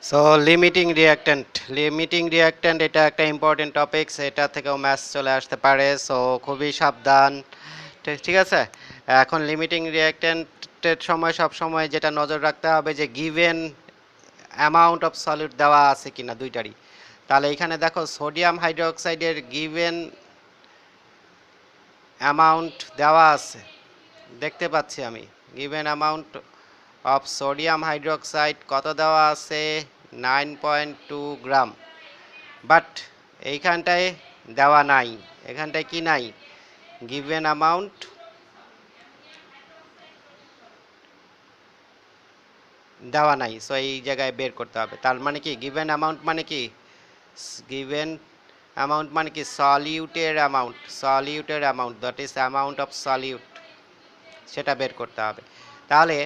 So limiting reactant এটা একটা important topics, এটা থেকেও ম্যাথস চলে আসতে পারে, সো খুবই সাবধান। ঠিক আছে। এখন লিমিটিং রিঅ্যাক্ট্যান্টের সময় সব সময় যেটা নজর রাখতে হবে যে গিভেন অ্যামাউন্ট অফ সলিড দেওয়া আছে কিনা দুইটারই। তাহলে এখানে দেখো সোডিয়াম হাইড্রোক্সাইডের গিভেন অ্যামাউন্ট দেওয়া আছে, দেখতে পাচ্ছি আমি। Given amount of sodium hydroxide কত দেওয়া আছে? 9.2 গ্রাম। বাট এইখানটায় দেওয়া নাই, এখানটায় কি নাই? গিভেন অ্যামাউন্ট দেওয়া নাই, সো এই জায়গায় বের করতে হবে। তার মানে কি গিভেন অ্যামাউন্ট মানে কি? গিভেন অ্যামাউন্ট মানে কি? সলিউটের amount that is amount of solute, সেটা বের করতে হবে। তাহলে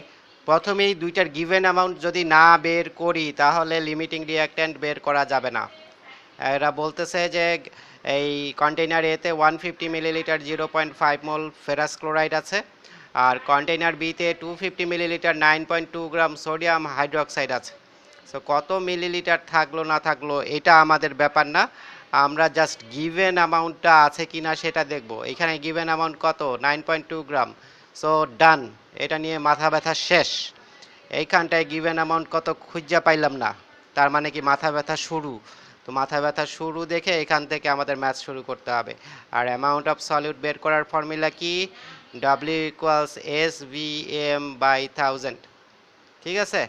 প্রথমেই দুইটার গিভেন অ্যামাউন্ট যদি না বের করি তাহলে লিমিটিং রিঅ্যাক্ট্যান্ট বের করা যাবে না। এরা বলতেছে যে এই কন্টেইনার এতে 150 মিলিলিটার 0.5 মোল ফেরাস ক্লোরাইড আছে, আর কন্টেইনার বিতে 250 মিলিলিটার 9.2 গ্রাম সোডিয়াম হাইড্রোক্সাইড আছে। সো কত মিলিলিটার থাকলো না থাকলো এটা আমাদের ব্যাপার না, আমরা জাস্ট গিভেন অ্যামাউন্টটা আছে কিনা সেটা দেখব। এখানে গিভেন অ্যামাউন্ট কত? 9.2 গ্রাম। সো ডান, এটা নিয়ে মাথা ব্যথা শেষ। এইখানটায় গিভেন অ্যামাউন্ট কত খুঁজে পাইলাম না, তার মানে কি মাথা ব্যথা শুরু। তো মাথা ব্যথা শুরু দেখে এখান থেকে আমাদের ম্যাথ শুরু করতে হবে। আর অ্যামাউন্ট অফ সলিউট বের করার ফর্মুলা কি? W equals SVM/1000। ঠিক আছে,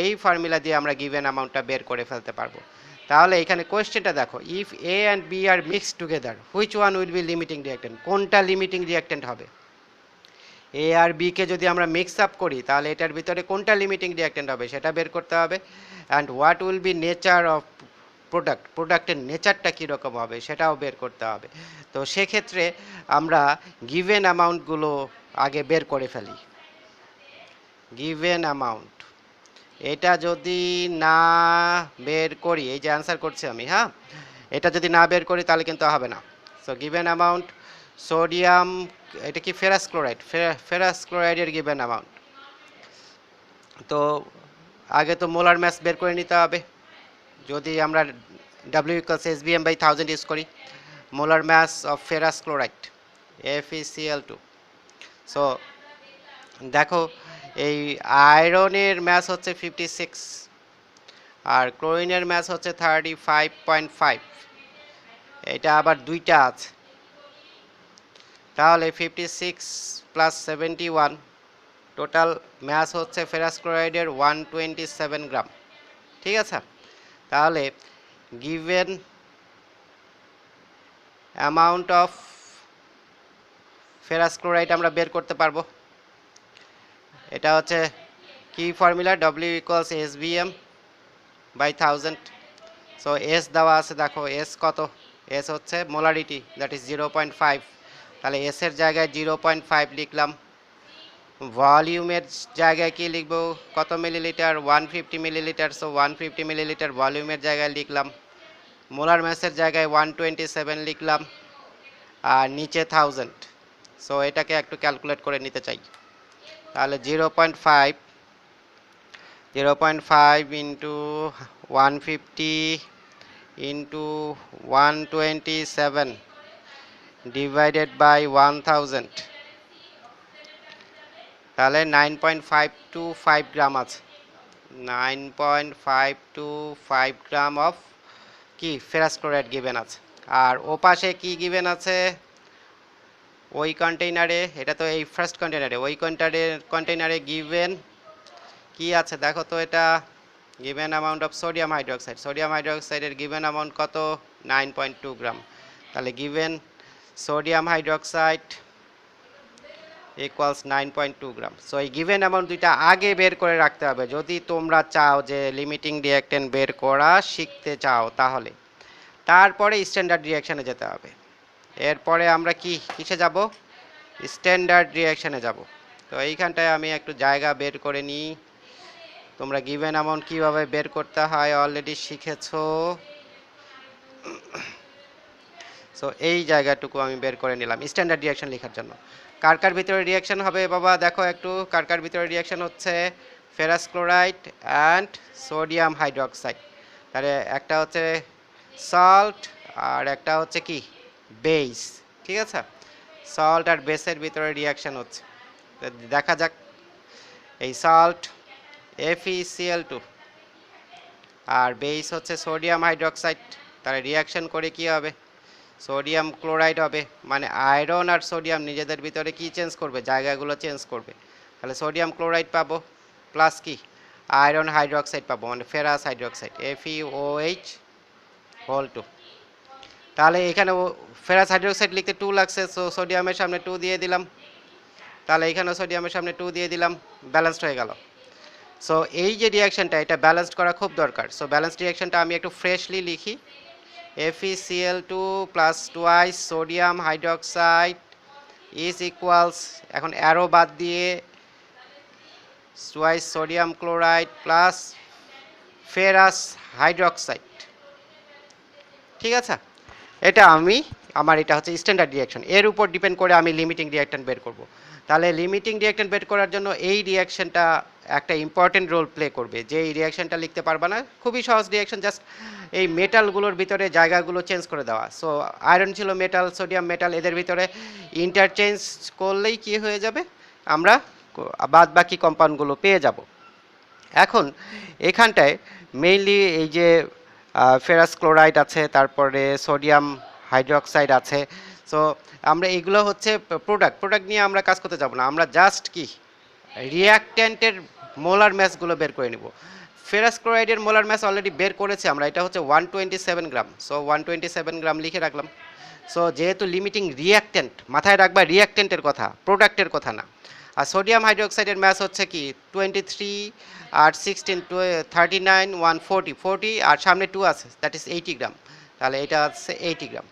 এই ফর্মুলা দিয়ে আমরা গিভেন অ্যামাউন্টটা বের করে ফেলতে পারবো। তাহলে এখানে কোয়েশ্চেনটা দেখো, if A and B are mixed together which one will be limiting reactant? কোনটা লিমিটিং রিঅ্যাক্ট্যান্ট হবে? এ আর বি কে যদি আমরা মিক্স আপ করি তাহলে এটার ভিতরে কোনটা লিমিটিং রিঅ্যাক্ট্যান্ট হবে সেটা বের করতে হবে। And what will be nature of প্রোডাক্টের নেচারটা কীরকম হবে সেটাও বের করতে হবে। তো সেক্ষেত্রে আমরা গিভেন অ্যামাউন্টগুলো আগে বের করে ফেলি। গিভেন অ্যামাউন্ট এটা যদি না বের করি, এই যে অ্যান্সার করছি আমি, হ্যাঁ, এটা যদি না বের করি তাহলে কিন্তু হবে না। সো গিভেন অ্যামাউন্ট সোডিয়াম, এটা কি ফেরাস ক্লোরাইড, ফেরাস ক্লোরাইডের গিভেন অ্যামাউন্ট। তো আগে তো মোলার ম্যাস বের করে নিতে হবে। যদি আমরা W ইকুয়ালস SVM/1000 ইউজ করি, molar mass of ferrous chloride FeCl2। So দেখো এই আয়রনের ম্যাস হচ্ছে 56 আর ক্লোরিনের ম্যাস হচ্ছে 35.5। এটা আবার দুইটা আছে, তাহলে 56 প্লাস 71 টোটাল ম্যাস হচ্ছে ফেরাস ক্লোরাইডের 127 গ্রাম। ঠিক আছে, তাহলে given amount of ferrous chloride আমরা বের করতে পারবো। এটা হচ্ছে কি formula? W equals SVM/1000। So S দেওয়া আছে, দেখো এস কত? এস হচ্ছে মোলারিটি, দ্যাট ইজ 0.5। তাহলে এস এর জায়গায় 0.5 লিখলাম। ভলিউমের জায়গায় কি লিখব? কত মিলিলিটার? 150 মিলিলিটার। সো 150 মিলিলিটার ভলিউমের জায়গায় লিখলাম। মোলার ম্যাসের জায়গায় 127 লিখলাম, আর নিচে 1000। সো এটাকে একটু ক্যালকুলেট করে নিতে চাই। তাহলে 0.5 ইন্টু 150 ইন্টু 127 ডিভাইডেড বাই 1000, তাহলে 9.525 গ্রাম আছে। 9.525 গ্রাম অফ কি ফেরাস ক্লোরাইড গিভেন আছে। আর ওপাশে কি গিভেন আছে? ওই কন্টেইনারে, এটা তো এই ফার্স্ট কন্টেইনারে, ওই কন্টেইনারে গিভেন কি আছে দেখো তো। এটা given amount of sodium hydroxide, sodium হাইড্রোক্সাইডের গিভেন অ্যামাউন্ট কত? 9.2 গ্রাম। তাহলে given sodium hydroxide equals 9.2 gram. So এই গিভেন অ্যামাউন্ট দুইটা আগে বের করে রাখতে হবে যদি তোমরা চাও যে লিমিটিং রিঅ্যাক্ট্যান্ট বের করা শিখতে চাও, তাহলে তারপরে স্ট্যান্ডার্ড রিঅ্যাকশানে যেতে হবে। এরপরে আমরা কিসে যাব? স্ট্যান্ডার্ড রিঅ্যাকশানে যাব। তো এইখানটায় আমি একটু জায়গা বের করে নিই। তোমরা গিভেন অ্যামাউন্ট কীভাবে বের করতে হয় অলরেডি শিখেছো। সো এই জায়গাটুকু আমি বের করে নিলাম স্ট্যান্ডার্ড রিঅ্যাকশন লেখার জন্য। কার কার ভিতরে রিঅ্যাকশন হবে বাবা? দেখো একটু, কার কার ভিতরে রিঅ্যাকশন হচ্ছে? Ferrous chloride and sodium hydroxide. তাহলে একটা হচ্ছে সল্ট আর একটা হচ্ছে কি বেস, ঠিক আছে? সল্ট আর বেসের ভিতরে রিয়াকশন হচ্ছে, তো দেখা যাক। এই সল্ট FeCl2 আর বেস হচ্ছে সোডিয়াম হাইড্রোক্সাইড, তাহলে রিয়াকশন করে কি হবে? সোডিয়াম ক্লোরাইড হবে, মানে আয়রন আর সোডিয়াম নিজেদের ভিতরে কি চেঞ্জ করবে? জায়গাগুলো চেঞ্জ করবে। তাহলে সোডিয়াম ক্লোরাইড পাবো প্লাস কি আয়রন হাইড্রোক্সাইড পাবো, মানে ফেরাস হাইড্রোক্সাইড FeOH2। তাহলে এখানে ফেরাস হাইড্রোক্সাইড লিখতে 2 লাগছে, সো সোডিয়ামের সামনে 2 দিয়ে দিলাম। তাহলে এখানেও সোডিয়ামের সামনে 2 দিয়ে দিলাম, ব্যালেন্সড হয়ে গেল। সো এই যে রিয়াকশনটা, এটা ব্যালেন্সড করা খুব দরকার। সো ব্যালেন্সড রিয়াকশনটা আমি একটু ফ্রেশলি লিখি। FeCl2 plus twice sodium hydroxide is equals, এখন অ্যারো বাদ দিয়ে twice sodium chloride plus ferrous hydroxide, ঠিক আছে? এটা আমার এটা হচ্ছে স্ট্যান্ডার্ড রিয়াকশন, এর উপর ডিপেন্ড করে আমি লিমিটিং রিয়াকট্যান্ট বের করব। তাহলে লিমিটিং রিয়াকট্যান্ট বের করার জন্য এই রিয়াকশনটা একটা ইম্পর্টেন্ট রোল প্লে করবে। যে এই রিয়াকশনটা লিখতে পারবা না, খুবই সহজ রিয়াকশন, জাস্ট এই মেটালগুলোর ভিতরে জায়গাগুলো চেঞ্জ করে দেওয়া। সো আয়রন ছিল মেটাল, সোডিয়াম মেটাল, এদের ভিতরে ইন্টারচেঞ্জ করলেই কি হয়ে যাবে? আমরা বাদ বাকি কম্পাউন্ডগুলো পেয়ে যাব। এখন এখানটায় মেইনলি এই যে ফেরাস ক্লোরাইড আছে, তারপরে সোডিয়াম হাইড্রোক্সাইড আছে। সো আমরা এগুলো হচ্ছে প্রোডাক্ট নিয়ে আমরা কাজ করতে যাব না, আমরা জাস্ট কি রিয়াক্ট্যান্টের মোলার ম্যাসগুলো বের করে নিব। ফেরাস ক্লোরাইডের মোলার ম্যাস অলরেডি বের করেছি আমরা, এটা হচ্ছে 127 গ্রাম। সো 127 গ্রাম লিখে রাখলাম। সো যেহেতু লিমিটিং রিয়াক্ট্যান্ট, মাথায় রাখবা রিয়াক্ট্যান্টের কথা, প্রোডাক্টের কথা না। আর সোডিয়াম হাইড্রোক্সাইডের ম্যাস হচ্ছে কি 23 আর 16 39 140 40 আর সামনে 2 আছে, দ্যাট ইজ 80 গ্রাম। তাহলে এটা হচ্ছে 80 গ্রাম।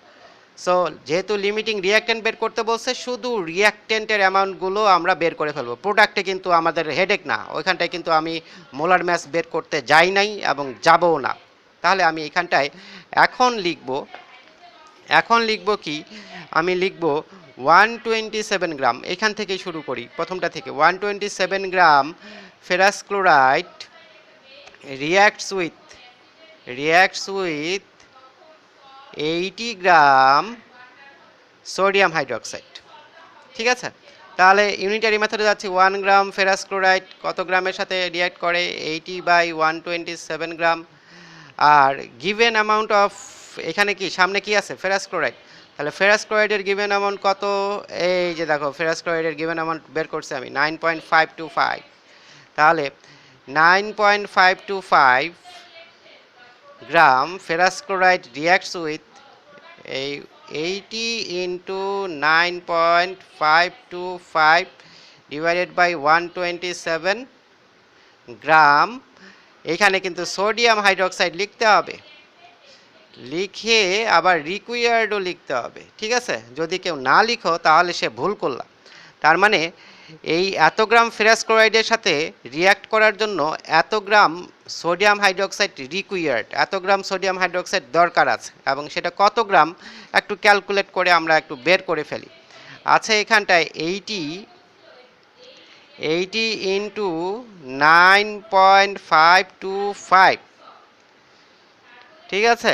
সো যেহেতু লিমিটিং রিয়াক্ট্যান্ট বের করতে বলছে, শুধু রিয়াক্ট্যান্টের অ্যামাউন্টগুলো আমরা বের করে ফেলবো, প্রোডাক্টে কিন্তু আমাদের হেডেক না, ওইখানটায় কিন্তু আমি মোলার ম্যাস বের করতে যাই নাই এবং যাবও না। তাহলে আমি এখানটায় এখন লিখব কি, আমি লিখব 127 গ্রাম, এখান থেকেই শুরু করি, প্রথমটা থেকে। 127 গ্রাম ferrous chloride reacts with 80 gram sodium hydroxide, ঠিক আছে? তাহলে ইউনিটারি মেথডে যাচ্ছি। 1 গ্রাম ফেরাস ক্লোরাইড কত গ্রামের সাথে রিয়াক্ট করে? 80/127 গ্রাম। আর গিভেন অ্যামাউন্ট অফ, এখানে কি সামনে কি আছে? Ferrous chloride. তাহলে ফেরাস ক্লোরাইডের গিভেন অ্যামাউন্ট কত? এই যে দেখো, ফেরাস ক্লোরাইডের গিভেন অ্যামাউন্ট বের করছি আমি 9.525। তাহলে 9.525 গ্রাম ফেরাস ক্লোরাইড রিয়াক্টস উইথ এই 80 ইন্টু 9.525 ডিভাইডেড বাই 127 গ্রাম। এখানে কিন্তু সোডিয়াম হাইড্রোক্সাইড লিখতে হবে, লিখে আবার রিকোয়ার্ডও লিখতে হবে, ঠিক আছে? যদি কেউ না লিখো তাহলে সে ভুল করলাম। তার মানে এই এত গ্রাম ফেরাস ক্লোরাইডের সাথে রিয়াক্ট করার জন্য এত গ্রাম সোডিয়াম হাইড্রোক্সাইড রিকোয়ার্ড, এত গ্রাম সোডিয়াম হাইড্রোক্সাইড দরকার আছে, এবং সেটা কত গ্রাম একটু ক্যালকুলেট করে আমরা একটু বের করে ফেলি। আচ্ছা, এখানটায় 80 ইন্টু 9.525, ঠিক আছে,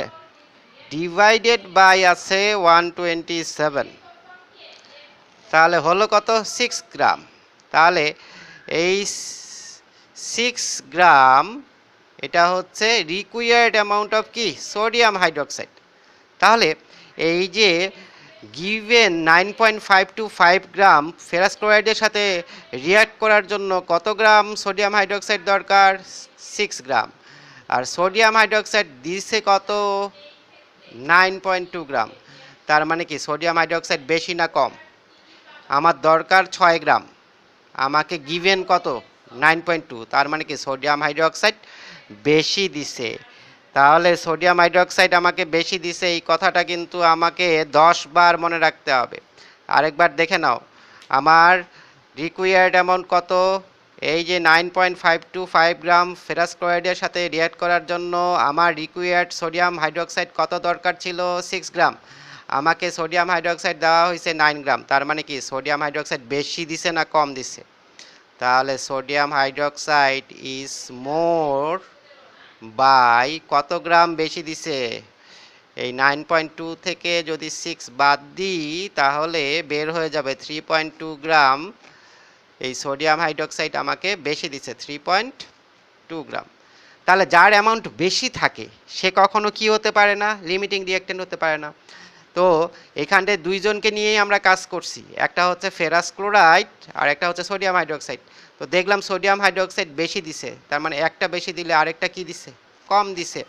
ডিভাইডেড বাই আছে 127, তাহলে হলো কত? 6 গ্রাম। তাহলে এই 6 গ্রাম এটা হচ্ছে রিকোয়ার্ড অ্যামাউন্ট অফ কি সোডিয়াম হাইড্রোক্সাইড। তাহলে এই যে গিভেন 9.525 গ্রাম ফেরাস ক্লোরাইডের সাথে রিয়াক্ট করার জন্য কত গ্রাম সোডিয়াম হাইড্রোক্সাইড দরকার? 6 গ্রাম। আর সোডিয়াম হাইড্রোক্সাইড দিছে কত? 9.2 গ্রাম। তার মানে কি সোডিয়াম হাইড্রোক্সাইড বেশি না কম? আমার দরকার 6 গ্রাম, আমাকে গিভেন কত? 9.2। তার মানে কি সোডিয়াম হাইড্রোক্সাইড বেশি দিছে। তাহলে সোডিয়াম হাইড্রোক্সাইড আমাকে বেশি দিছে, এই কথাটা কিন্তু আমাকে 10 বার মনে রাখতে হবে। আরেকবার দেখে নাও, আমার রিকোয়ার্ড অ্যামাউন্ট কত? এই যে 9.525 গ্রাম ফেরাস ক্লোরাইডের সাথে রিয়াক্ট করার জন্য আমার রিকোয়ার্ড সোডিয়াম হাইড্রোক্সাইড কত দরকার ছিল? 6 গ্রাম। আমাকে সোডিয়াম হাইড্রোক্সাইড দেওয়া হয়েছে 9 গ্রাম। তার মানে কি সোডিয়াম হাইড্রোক্সাইড বেশি দিছে না কম দিছে? তাহলে sodium hydroxide is more by কত গ্রাম বেশি দিছে? এই 9.2 থেকে যদি 6 বাদ দিই তাহলে বের হয়ে যাবে 3.2 গ্রাম। এই সোডিয়াম হাইড্রোক্সাইড আমাকে বেশি দিছে 3.2 গ্রাম। তাহলে যার অ্যামাউন্ট বেশি থাকে সে কখনো কি হতে পারে না? লিমিটিং রিঅ্যাকট্যান্ট হতে পারে না। তো এখানটায় দুইজনকে নিয়েই আমরা কাজ করছি, একটা হচ্ছে ফেরাস ক্লোরাইড আর একটা হচ্ছে সোডিয়াম হাইড্রোক্সাইড। তো দেখলাম সোডিয়াম হাইড্রোক্সাইড বেশি দিছে, তার মানে একটা বেশি দিলে আরেকটা কি দিছে? কম দিছে।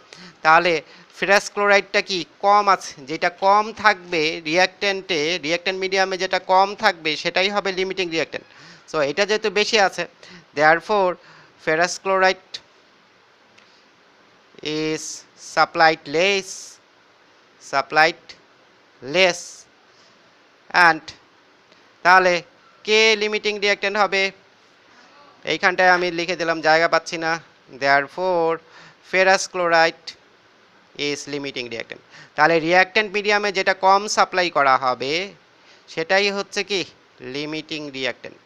তাহলে ফেরাস ক্লোরাইডটা কি কম আছে, যেটা কম থাকবে রিঅ্যাকট্যান্টে, রিঅ্যাকট্যান্ট মিডিয়ামে যেটা কম থাকবে সেটাই হবে লিমিটিং রিঅ্যাকট্যান্ট। সো এটা যেহেতু বেশি আছে, therefore ferrous chloride is supplied less and তাহলে কে লিমিটিং রিঅ্যাকট্যান্ট হবে? এইখানটায় আমি লিখে দিলাম, জায়গা পাচ্ছি না। therefore ferrous chloride is limiting reactant। তাহলে রিঅ্যাকট্যান্ট মিডিয়ামে যেটা কম সাপ্লাই করা হবে সেটাই হচ্ছে কি লিমিটিং রিঅ্যাকট্যান্ট,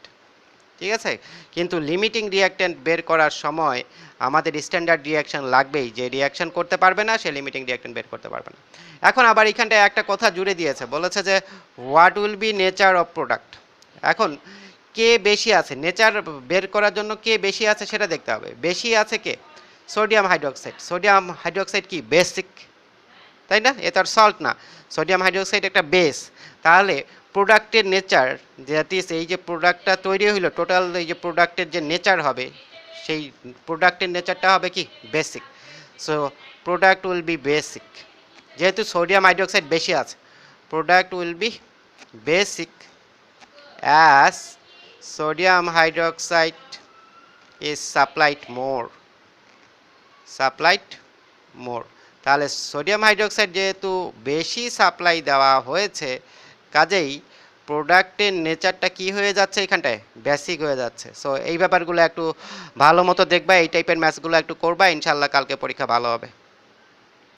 ঠিক আছে। কিন্তু লিমিটিং রিঅ্যাকট্যান্ট বের করার সময় আমাদের স্ট্যান্ডার্ড রিঅ্যাকশন লাগবেই, যে রিঅ্যাকশন করতে পারবে না সে লিমিটিং রিঅ্যাকট্যান্ট বের করতে পারবে না। এখন আবার এখানটায় একটা কথা জুড়ে দিয়েছে, বলেছে যে what will be nature of product. এখন কে বেশি আছে, নেচার বের করার জন্য কে বেশি আছে সেটা দেখতে হবে। বেশি আছে কে? Sodium hydroxide. সোডিয়াম হাইড্রোক্সাইড কি বেসিক, তাই না? এ তার সল্ট না, সোডিয়াম হাইড্রোক্সাইড একটা বেস। তাহলে প্রোডাক্টের নেচার, দ্যাট ইজ এই যে প্রোডাক্টটা তৈরি হইলো, টোটাল এই যে প্রোডাক্টের যে নেচার হবে সেই প্রোডাক্টের নেচারটা হবে কি basic. So product will be basic. যেহেতু সোডিয়াম হাইড্রোক্সাইড বেশি আছে, product will be basic as sodium hydroxide is supplied more. তাহলে সোডিয়াম হাইড্রোক্সাইড যেহেতু বেশি সাপ্লাই দেওয়া হয়েছে, কাজেই প্রোডাক্টের নেচারটা কি হয়ে যাচ্ছে এখানটায়? বেসিক হয়ে যাচ্ছে। সো এই ব্যাপারগুলো একটু ভালো মতো দেখবা, এই টাইপের ম্যাথসগুলো একটু করবা, ইনশাল্লাহ কালকে পরীক্ষা ভালো হবে।